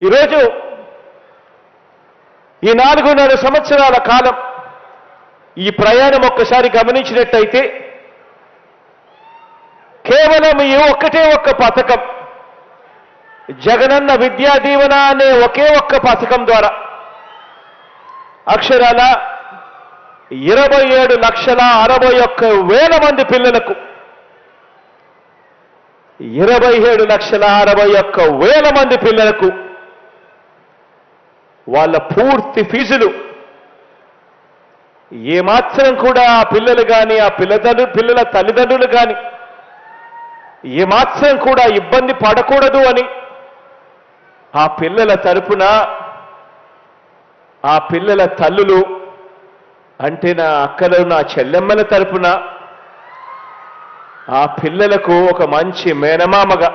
ఈరోజు ఈ 4.5 సంవత్సరాల కాలం ఈ ప్రయాణం ఒక్కసారి గమనించినట్టయితే కేవలం ఈ ఒక్క పథకం జగనన్న విద్యా దీవెన అనే ఒకే ఒక్క పథకం ద్వారా అక్షరాల 27,61,000 మంది పిల్లలకు 27,61,000 మంది పిల్లలకు వాళ్ళ పూర్తి ఫీజులు ఏమాత్రం కూడా ఆ పిల్లలు కానీ ఆ పిల్లల తల్లిదండ్రులు కానీ ఏమాత్రం కూడా ఇబ్బంది పడకూడదు అని ఆ పిల్లల తరపున ఆ పిల్లల తల్లులు అంటే నా అక్కలు నా చెల్లెమ్మల తరపున ఆ పిల్లలకు ఒక మంచి మేనమామగా